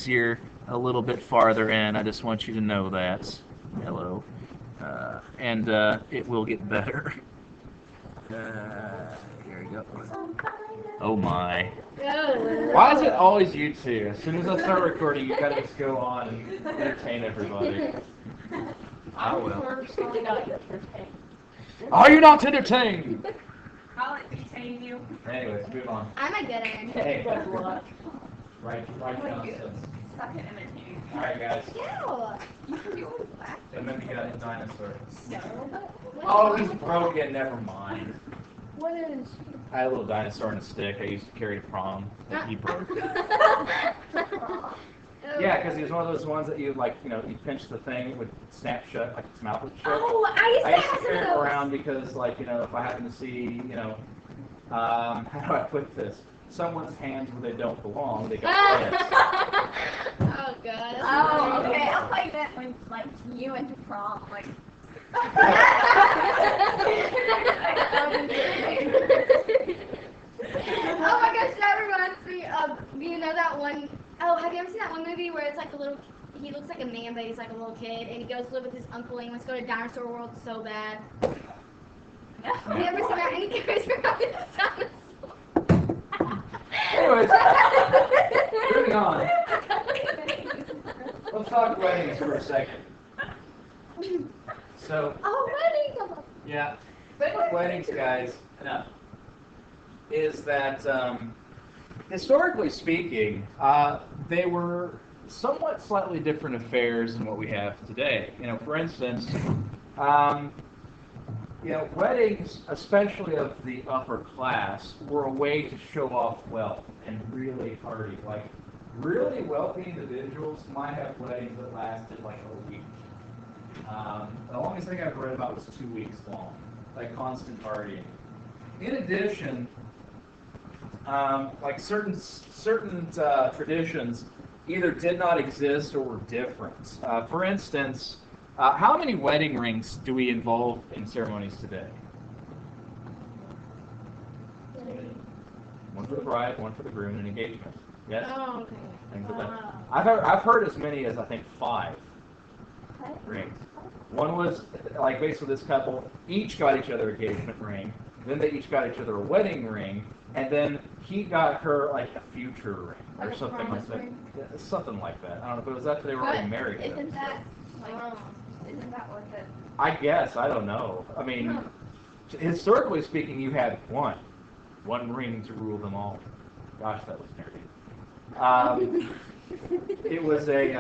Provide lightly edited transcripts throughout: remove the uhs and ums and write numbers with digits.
You're a little bit farther in. I just want you to know that. Hello. And it will get better. Here we go. Oh my. Why is it always you two? As soon as I start recording, you gotta just go on and entertain everybody. I will. Are you not entertained? I'll entertain you. Anyways, move on. I'm a good entertainer. Hey, Good luck. right nonsense. Suck at imitating. Alright, guys. Ew. You always laugh. And then we got a dinosaur. No. Oh, he's broken. Never mind. What is? I had a little dinosaur on a stick I used to carry to prom that he broke. Yeah, because he was one of those ones that you you pinch the thing, it would snap shut, like its mouth would shut. Oh, I I used used to to have carry it some of around because, if I happen to see, how do I put this? Someone's hands where they don't belong, they got pissed. Oh god. Oh, okay. I'll play that when, you went to prom, Oh my gosh, that reminds me of, do you know that one, oh, have you ever seen that one movie where it's like a little, he looks like a man, but he's like a little kid, and he goes to live with his uncle, and he wants to go to Dinosaur World so bad. Have you ever seen that? And he goes around with his dinosaur. Anyways, moving on. Let's talk weddings for a second. So, Oh, wedding! yeah, the thing with weddings, guys, is that historically speaking, they were somewhat slightly different affairs than what we have today. For instance, weddings, especially of the upper class, were a way to show off wealth and really party. Like, really wealthy individuals might have weddings that lasted like a week. The longest thing I've read about was 2 weeks long, like constant partying. In addition, certain traditions either did not exist or were different. For instance, how many wedding rings do we involve in ceremonies today? One for the bride, one for the groom, and engagement. Yes? Oh, okay. Things like that. I've heard as many as I think 5 rings. One was basically this couple each got each other an engagement ring, then they each got each other a wedding ring, and then he got her like a future ring or Like a something like promise that. ring? Yeah, something like that. I don't know if it was after they were already married. Isn't though. that, isn't that worth it? I guess, I don't know. I mean, historically speaking, you had one ring to rule them all. Gosh, that was nerdy. It was an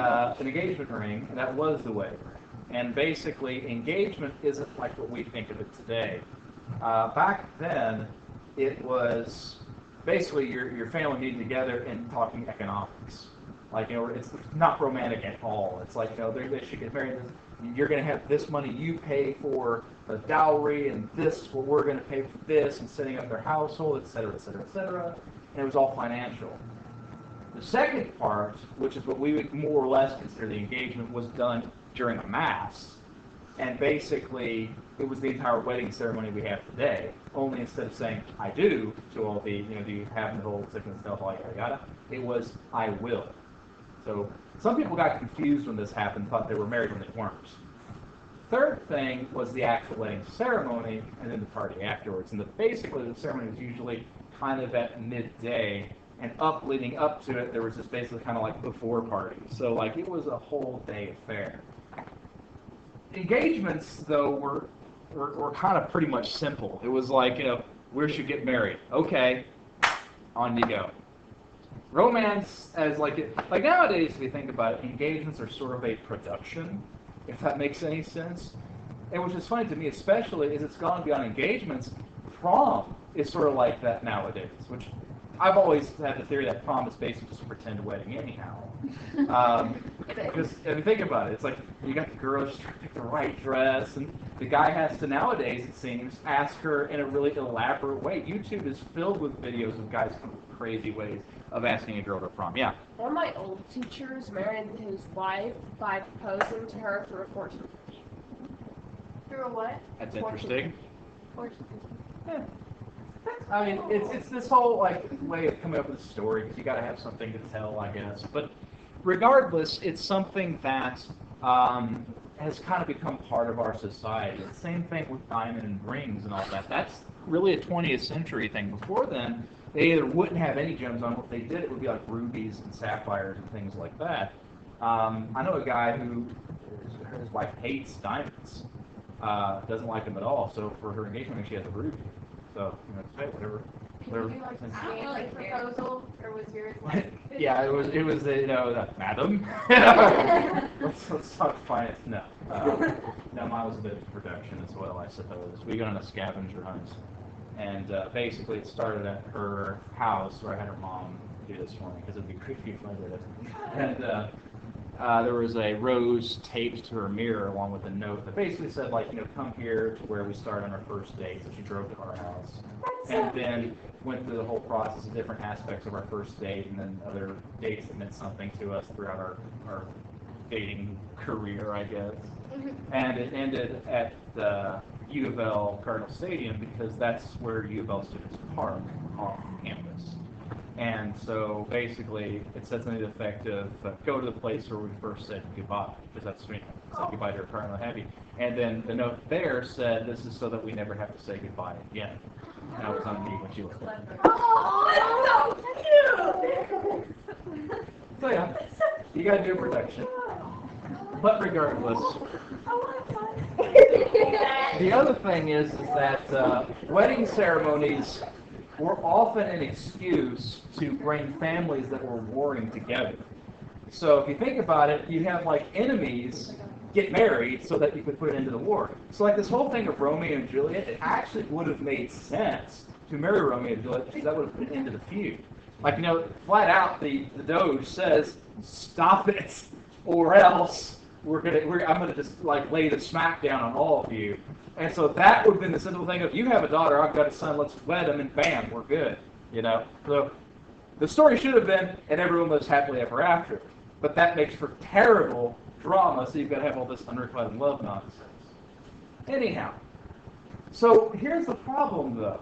engagement ring, and that was the wedding ring. And basically, engagement isn't like what we think of it today. Back then, it was basically your family meeting together and talking economics. It's not romantic at all. It's like, they should get married. You're going to have this money you pay for the dowry, and this is what we're going to pay for this, and setting up their household, et cetera, et cetera, et cetera. And it was all financial. The second part, which is what we would more or less consider the engagement, was done during a mass. And basically, it was the entire wedding ceremony we have today. Only instead of saying, I do, to all the, do you have the whole sickness, stuff, all yada yada, it was, I will. So, some people got confused when this happened, thought they were married when they weren't. Third thing was the actual wedding ceremony, and then the party afterwards. And basically, the ceremony was usually kind of at midday, and leading up to it, there was just basically kind of like before party. So, it was a whole day affair. Engagements, though, were kind of pretty much simple. It was like, where should get married? Okay, on you go. Romance, as nowadays, if you think about it, engagements are sort of a production, if that makes any sense. And which is funny to me, especially, is it's gone beyond engagements. Prom is sort of like that nowadays, which I've always had the theory that prom is basically just a pretend wedding anyhow. Because if you think about it, it's like you got the girl just trying to pick the right dress, and the guy has to nowadays, it seems, ask her in a really elaborate way. YouTube is filled with videos of guys coming up with crazy ways of asking a girl to prom. Yeah. One of my old teachers married his wife by proposing to her through a fortune cookie. Through a what? That's interesting. Fortune. Yeah. I mean, it's this whole way of coming up with a story because you got to have something to tell, I guess. But regardless, it's something that has kind of become part of our society. The same thing with diamond and rings and all that. That's really a 20th century thing. Before then, they either wouldn't have any gems on. What they did, it would be like rubies and sapphires and things like that. I know a guy who his wife hates diamonds, doesn't like them at all. So for her engagement ring, she has a ruby. So hey, whatever. Can you do like a I don't know, like standard proposal, or was yours like? Yeah, it was madam. let's talk finance. No, no, mine was a bit of production as well, I suppose. We got on a scavenger hunt, and basically it started at her house where I had her mom do this for me because it'd be creepy if I did it. And there was a rose taped to her mirror along with a note that basically said, like, come here to where we start on our first date. So she drove to our house, and then went through the whole process of different aspects of our first date, and then other dates that meant something to us throughout our dating career, I guess. And it ended at the U of L Cardinal Stadium because that's where U of L students park on campus. And so basically, it said something to the effect of, go to the place where we first said goodbye, because that's when we said goodbye to our Cardinal Heavy. And then the note there said, this is so that we never have to say goodbye again. And that was on me when she was there. Oh, that's so cute! So yeah, you gotta do production. But regardless, the other thing is that wedding ceremonies were often an excuse to bring families that were warring together. So if you think about it, you have like enemies get married so that you could put an end to the war. So like this whole thing of Romeo and Juliet, it actually would have made sense to marry Romeo and Juliet because that would have put an end to the feud. Like, flat out the Doge says, stop it, or else I'm gonna just like lay the smack down on all of you. And so that would have been the simple thing of, you have a daughter, I've got a son, let's wed them, and bam, we're good. So the story should have been, and everyone lives happily ever after. But that makes for terrible drama, so you've got to have all this unrequited love nonsense. Anyhow, so here's the problem, though.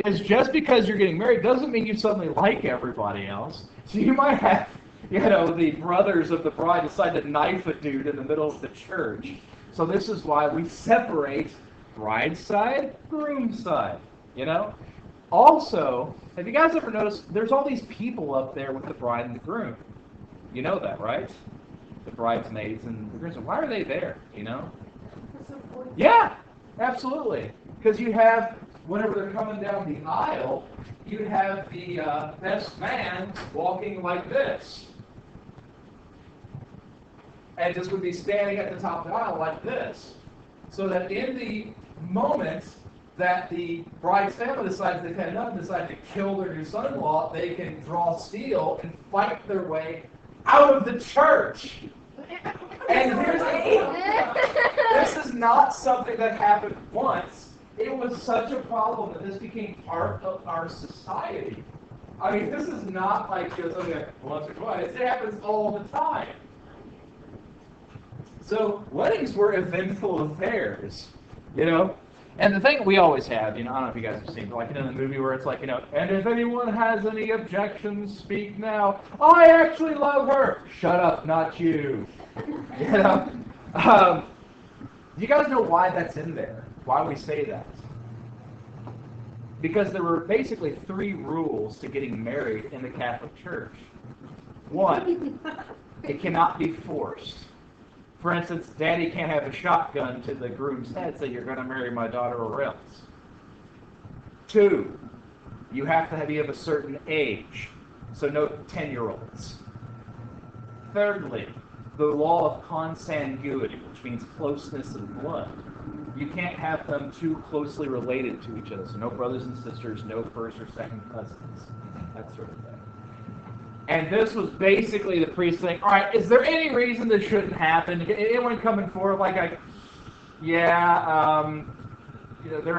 Is just because you're getting married doesn't mean you suddenly like everybody else. So you might have, the brothers of the bride decide to knife a dude in the middle of the church. So this is why we separate bride side, groom side, Also, have you guys ever noticed there's all these people up there with the bride and the groom? You know that, right? The bridesmaids and the grooms. Why are they there, Yeah, absolutely. Because you have, whenever they're coming down the aisle, you have the best man walking like this. And just would be standing at the top of the aisle like this. So that in the moment that the bride's family decides they've had enough and decide to kill their new son-in-law, they can draw steel and fight their way out of the church. And here's the thing. This is not something that happened once. It was such a problem that this became part of our society. I mean, this is not like just once or twice. It happens all the time. So weddings were eventful affairs, And the thing we always have, I don't know if you guys have seen, but like in the movie where it's like, and if anyone has any objections, speak now. I actually love her. Shut up, not you. Do you guys know why that's in there? Why we say that? Because there were basically 3 rules to getting married in the Catholic Church. 1, it cannot be forced. For instance, Daddy can't have a shotgun to the groom's head, so you're going to marry my daughter or else. 2, you have to be of a certain age, so no 10-year-olds. Thirdly, the law of consanguinity, which means closeness of blood. You can't have them too closely related to each other, so no brothers and sisters, no first or second cousins, that sort of thing. And this was basically the priest saying, all right, is there any reason this shouldn't happen? Anyone coming forward like, they're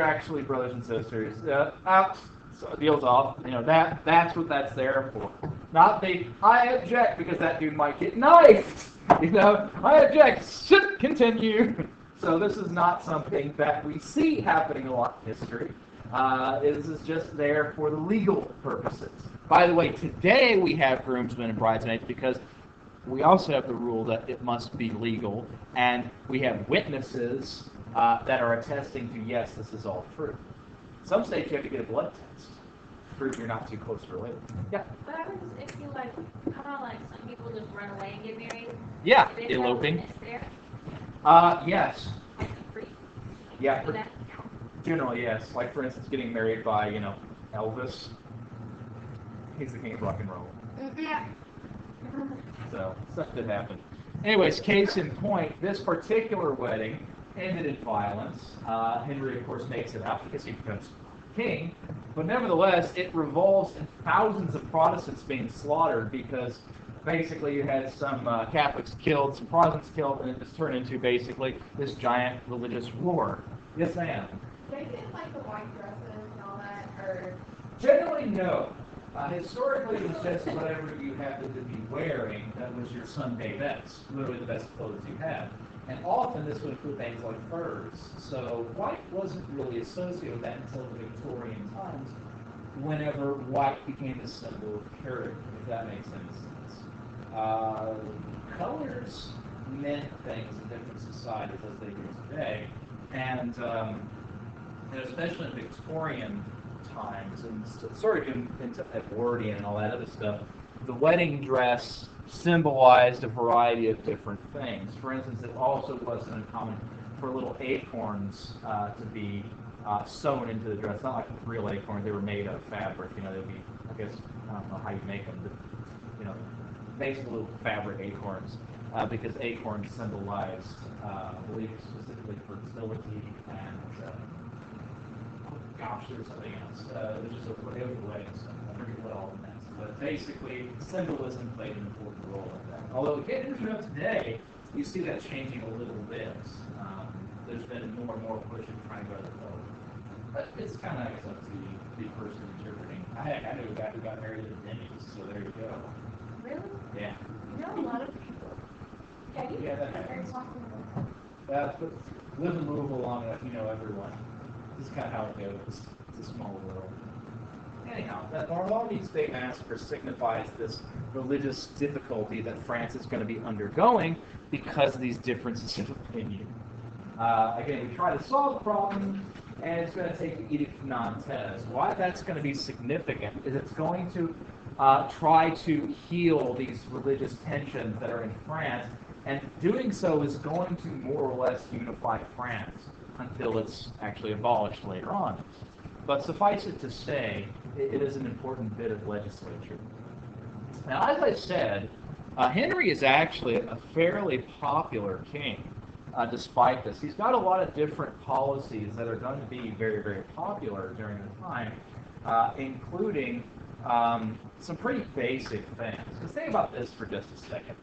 actually brothers and sisters. So deal's off. That's what that's there for. Not I object because that dude might get knifed. I object. Should continue. So this is not something that we see happening a lot in history. This is just there for the legal purposes. By the way, today we have groomsmen and bridesmaids because we also have the rule that it must be legal, and we have witnesses that are attesting to, yes, this is all true. Some states you have to get a blood test to prove you're not too close related. Yeah. What happens if you like, kind of like some people just run away and get married? Yeah, They have a eloping. witness there, Yes. like a priest. Yeah, Would that count? generally, yes. Like, for instance, getting married by, Elvis. He's the king of rock and roll. Yeah. So, stuff did happen. Anyways, case in point, this particular wedding ended in violence. Henry, of course, makes it out because he becomes king. But nevertheless, it revolves in thousands of Protestants being slaughtered because basically you had some Catholics killed, some Protestants killed, and it just turned into basically this giant religious war. Yes, ma'am. They did like the white dresses and all that, or Generally, no. Historically, it was just whatever you happened to be wearing that was your Sunday best, literally the best clothes you had. And often this would include things like furs. So white wasn't really associated with that until the Victorian times, whenever white became a symbol of character, if that makes any sense. Colors meant things in different societies as they do today, and especially in Victorian times, and sort of into Edwardian and all that other stuff, the wedding dress symbolized a variety of different things. For instance, it also wasn't uncommon for little acorns to be sewn into the dress. Not like real acorns; they were made of fabric. They'd be, I guess, I don't know how you make them, but basically little fabric acorns, because acorns symbolized, I believe, specifically fertility and. Gosh, there was something else. It was just a wedding stuff. I forget what all of that. But basically, symbolism played an important role in that. Although, getting into it today, you see that changing a little bit. There's been more and more push in trying to go to the color. But it's kind of up to the person interpreting. I knew a guy who got married at a Denny's, so there you go. Really? Yeah. You know a lot of people. Yeah, you Yeah, that happens. But live in Louisville long enough, you know everyone. This is kind of how it goes. It's a small world. Anyhow, that Normandie State Massacre signifies this religious difficulty that France is going to be undergoing because of these differences of opinion. Again, we try to solve the problem, and it's going to take the Edict of Nantes. Why that's going to be significant is it's going to try to heal these religious tensions that are in France, and doing so is going to more or less unify France until it's actually abolished later on. But suffice it to say, it is an important bit of legislature. Now, as I said, Henry is actually a fairly popular king, despite this. He's got a lot of different policies that are going to be very, very popular during the time, including some pretty basic things. Just think about this for just a second.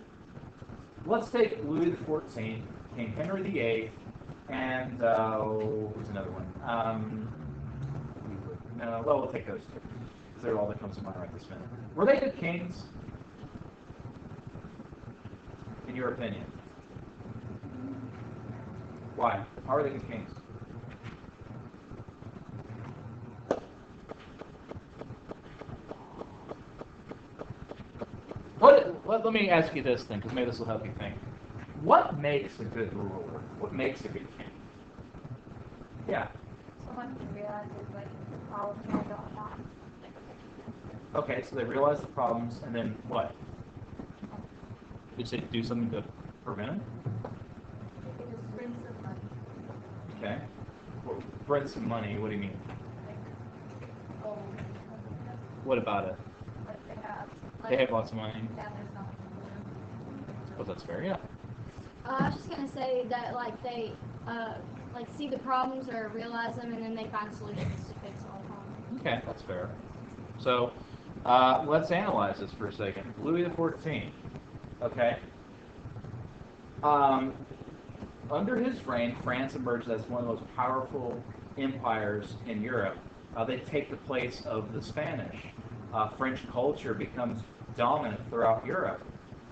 Let's take Louis XIV, King Henry VIII, and who's another one? Well, we'll take those two, because they're all that comes to mind right this minute. Were they good kings? In your opinion? Why? How are they good kings? Let me ask you this then, because maybe this will help you think. What makes a good ruler? What makes a good king? Yeah. Someone who realizes like all of them going on. Okay, so they realize the problems, and then what? Did they do something to prevent it? They just bring some money. Okay. Well, bring some money, what do you mean? Like gold. What about it? Like they have. Like, They have lots of money. yeah, there's nothing to do. Well, that's fair, yeah. I was just gonna say that they see the problems or realize them, and then they find solutions to fix all the problems. Okay, that's fair. So, let's analyze this for a second. Louis XIV. Okay. Under his reign, France emerged as one of the most powerful empires in Europe. They take the place of the Spanish. French culture becomes dominant throughout Europe.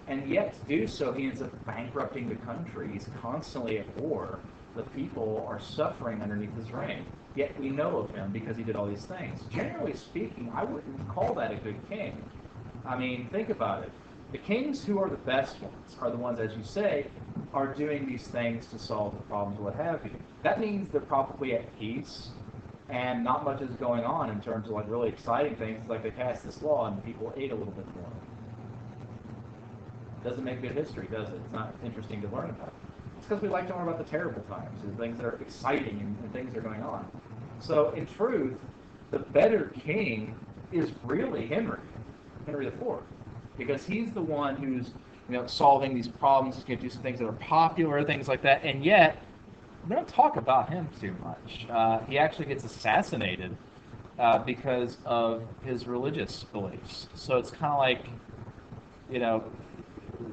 And yet, to do so, he ends up bankrupting the country. He's constantly at war. The people are suffering underneath his reign. Yet we know of him because he did all these things. Generally speaking, I wouldn't call that a good king. I mean, think about it. The kings who are the best ones are the ones, as you say, are doing these things to solve the problems, what have you. That means they're probably at peace, and not much is going on in terms of like really exciting things, like they passed this law and people ate a little bit more. Doesn't make good history, does it? It's not interesting to learn about. It's because we like to learn about the terrible times, and things that are exciting and things that are going on. So in truth, the better king is really Henry IV, because he's the one who's solving these problems. He's going to do some things that are popular, things like that, and yet we don't talk about him too much. He actually gets assassinated because of his religious beliefs. So it's kind of like,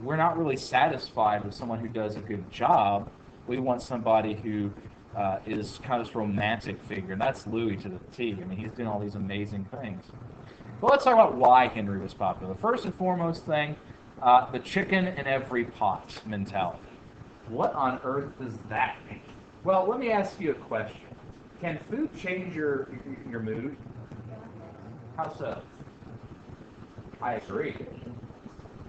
we're not really satisfied with someone who does a good job. We want somebody who is kind of this romantic figure, and that's Louis to the T. I mean, he's doing all these amazing things. But let's talk about why Henry was popular. First and foremost thing, the chicken in every pot mentality. What on earth does that mean? Well, let me ask you a question. Can food change your mood? How so? I agree.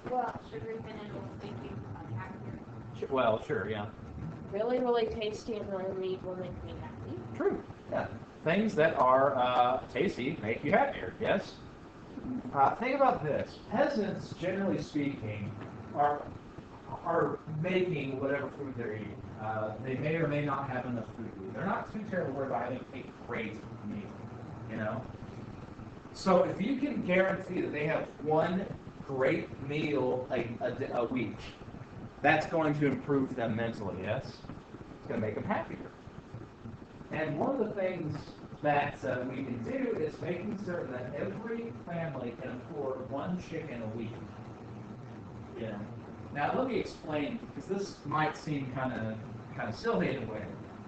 Well, sugary vintage will make you happier. Well, sure, yeah. Really, really tasty and really meat will make me happy. True, yeah. Things that are tasty make you happier, yes? Think about this. Peasants, generally speaking, are making whatever food they're eating. They may or may not have enough food. They're not too terrible worried about having a great meal, So if you can guarantee that they have one great meal a week, that's going to improve them mentally, yes? It's going to make them happier. And one of the things that we can do is making certain that every family can afford one chicken a week. Now let me explain, because this might seem kind of silly in a way,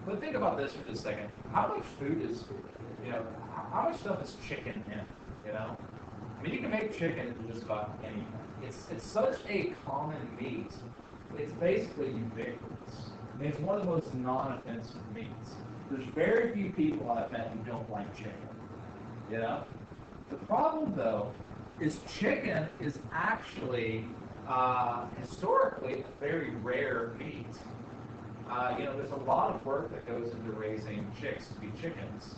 but think about this for just a second. How much food is, how much stuff is chicken in? I mean, you can make chicken into just about anything. It's such a common meat. It's basically ubiquitous. I mean, it's one of the most non-offensive meats. There's very few people I've met who don't like chicken. The problem, though, is chicken is actually historically a very rare meat. There's a lot of work that goes into raising chicks to be chickens.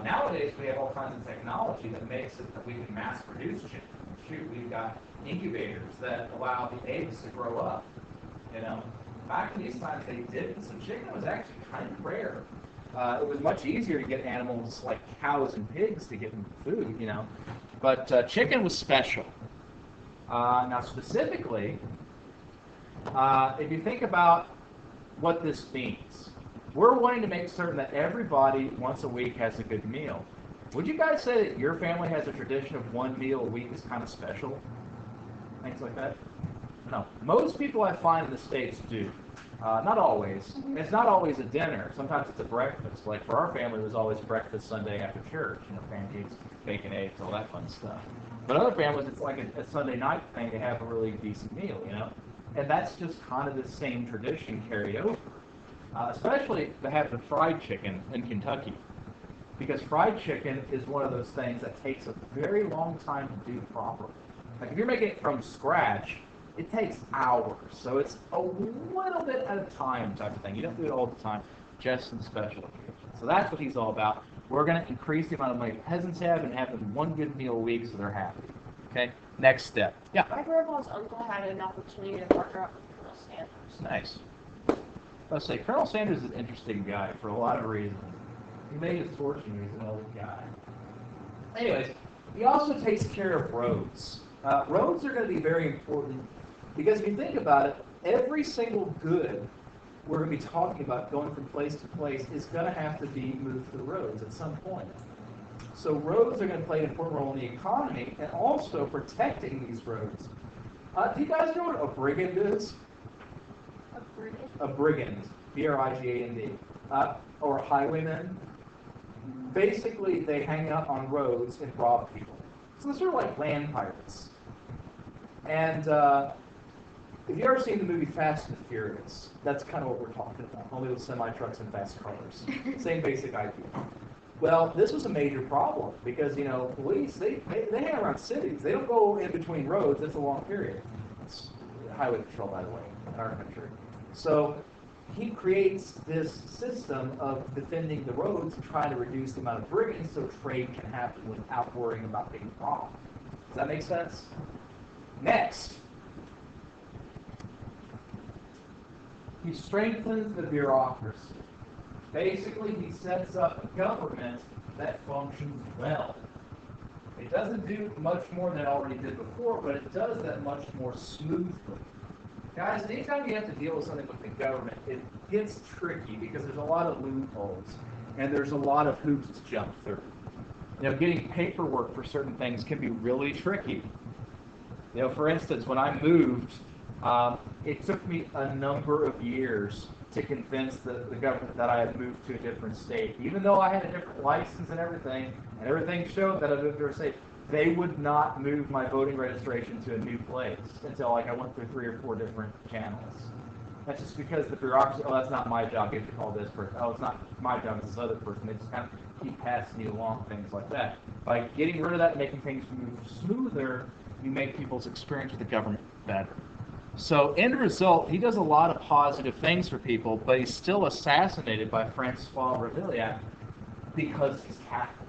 Nowadays, we have all kinds of technology that makes it that we can mass produce chicken. Shoot, we've got incubators that allow the eggs to grow up. Back in these times, they didn't. So chicken was actually kind of rare. It was much easier to get animals like cows and pigs to get them food, But chicken was special. Now, specifically, if you think about what this means, we're wanting to make certain that everybody once a week has a good meal. Would you guys say that your family has a tradition of one meal a week is kind of special? Things like that? No. Most people I find in the States do. Not always. It's not always a dinner. Sometimes it's a breakfast. Like for our family, it was always breakfast Sunday after church. Pancakes, bacon, eggs, all that fun stuff. But other families, it's like a Sunday night thing to have a really decent meal, And that's just kind of the same tradition carried over. Especially to have the fried chicken in Kentucky. Because fried chicken is one of those things that takes a very long time to do properly. Like if you're making it from scratch, it takes hours. So it's a little bit at a time type of thing. You don't do it all the time, just in special occasions. So that's what he's all about. We're going to increase the amount of money peasants have and have them one good meal a week so they're happy. Okay, next step. Yeah. My grandpa's uncle had an opportunity to partner up with Colonel Sanders. Nice. Let's say Colonel Sanders is an interesting guy for a lot of reasons. He made his fortune when he was an old guy. Anyways, he also takes care of roads. Roads are going to be very important because if you think about it, every single good we're going to be talking about going from place to place is going to have to be moved to the roads at some point. So roads are going to play an important role in the economy and also protecting these roads. Do you guys know what a brigand is? A brigand, B-R-I-G-A-N-D, or a highwayman. Basically, they hang out on roads and rob people. So they're sort of like land pirates. And if you've ever seen the movie Fast and Furious, that's kind of what we're talking about, only with semi-trucks and fast cars. Same basic idea. Well, this was a major problem because, police, they hang around cities. They don't go in between roads. That's a long period. It's highway patrol, by the way, in our country. So he creates this system of defending the roads and trying to reduce the amount of brigands so trade can happen without worrying about being robbed. Does that make sense? Next, he strengthens the bureaucracy. Basically, he sets up a government that functions well. It doesn't do much more than it already did before, but it does that much more smoothly. Guys, anytime you have to deal with something with the government, it gets tricky because there's a lot of loopholes and there's a lot of hoops to jump through. Getting paperwork for certain things can be really tricky. For instance, when I moved, it took me a number of years to convince the government that I had moved to a different state. Even though I had a different license and everything showed that I moved to a state, they would not move my voting registration to a new place until I went through 3 or 4 different channels. That's just because the bureaucracy, that's not my job, you have to call this person. It's not my job, it's this other person. They just kind of keep passing you along, things like that. By getting rid of that and making things move smoother, you make people's experience with the government better. So, end result, he does a lot of positive things for people, but he's still assassinated by Francois Ravaillac because he's Catholic.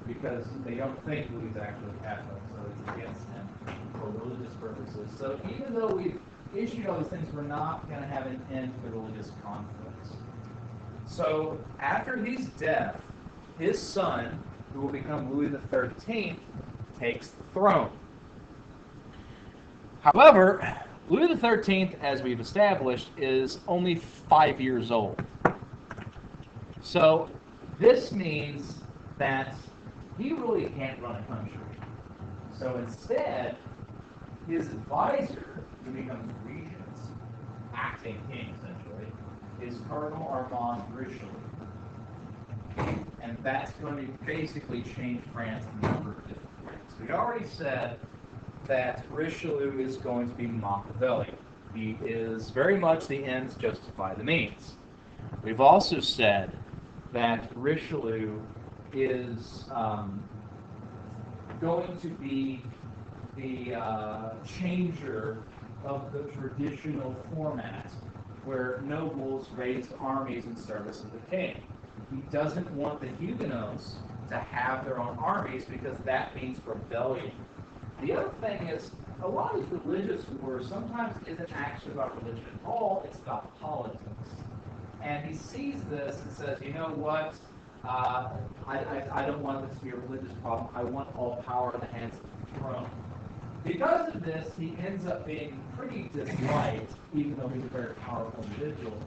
Because they don't think that he's actually Catholic, so it's against him for religious purposes. So, even though we've issued all these things, we're not going to have an end to the religious conflicts. So, after his death, his son, who will become Louis XIII, takes the throne. However, Louis XIII, as we've established, is only 5 years old. So this means that he really can't run a country. So instead, his advisor, who becomes regent, acting king essentially, is Cardinal Armand Richelieu. And that's going to basically change France in a number of different ways. We already said that Richelieu is going to be Machiavellian. He is very much the ends justify the means. We've also said that Richelieu is going to be the changer of the traditional format where nobles raised armies in service of the king. He doesn't want the Huguenots to have their own armies because that means rebellion. The other thing is, a lot of religious wars sometimes isn't actually about religion at all, it's about politics. And he sees this and says, you know what, I don't want this to be a religious problem, I want all power in the hands of the throne. Because of this, he ends up being pretty disliked, even though he's a very powerful individual.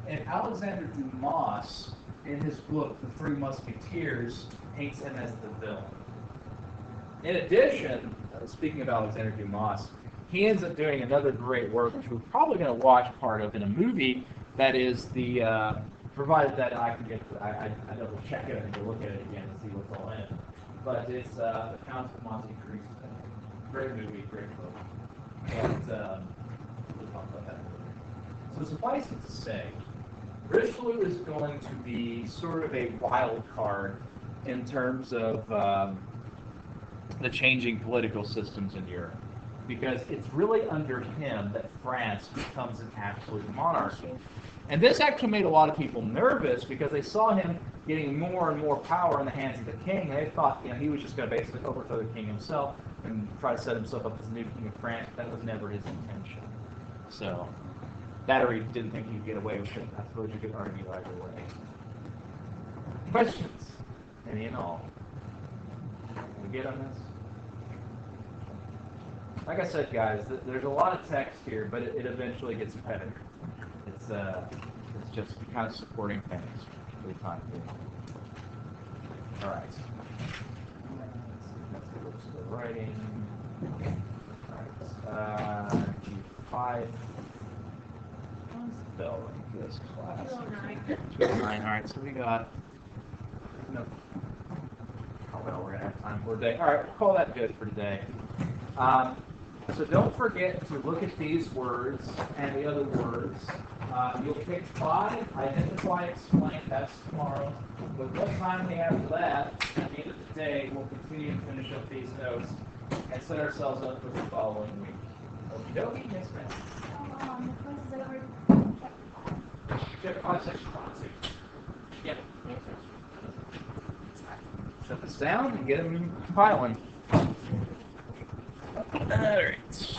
And Alexander Dumas, in his book, The Three Musketeers, paints him as the villain. In addition, speaking of Alexander Dumas, he ends up doing another great work, which we're probably going to watch part of in a movie that is the, provided that I can get, I double check it and go look at it again and see what's all in it. But it's The Count of Monte Cristo. Great movie, great book. And we'll talk about that later. So suffice it to say, Richelieu is going to be sort of a wild card in terms of the changing political systems in Europe. Because it's really under him that France becomes an absolute monarchy. And this actually made a lot of people nervous because they saw him getting more and more power in the hands of the king. And they thought he was just going to basically overthrow the king himself and try to set himself up as the new king of France. That was never his intention. So, that or he didn't think he'd get away with it. I suppose you could argue either way. Questions? Any and all? We get on this? Like I said, guys, there's a lot of text here, but it eventually gets repetitive. It's just kind of supporting things for the time being. All right. Let's go to the writing. All right. G5. What's the bell ring for this class? 209. All right, so we got. No. Oh well, we're gonna have time for a day. All right, we'll call that good for today. So don't forget to look at these words and the other words. You'll pick 5, identify, explain, that's tomorrow. With what time we have left, at the end of the day, we'll continue to finish up these notes and set ourselves up for the following week. Okie dokie, Miss Smith. The quiz is over. Check 5, section 5. Yep. Set this down and get them compiling. Alright.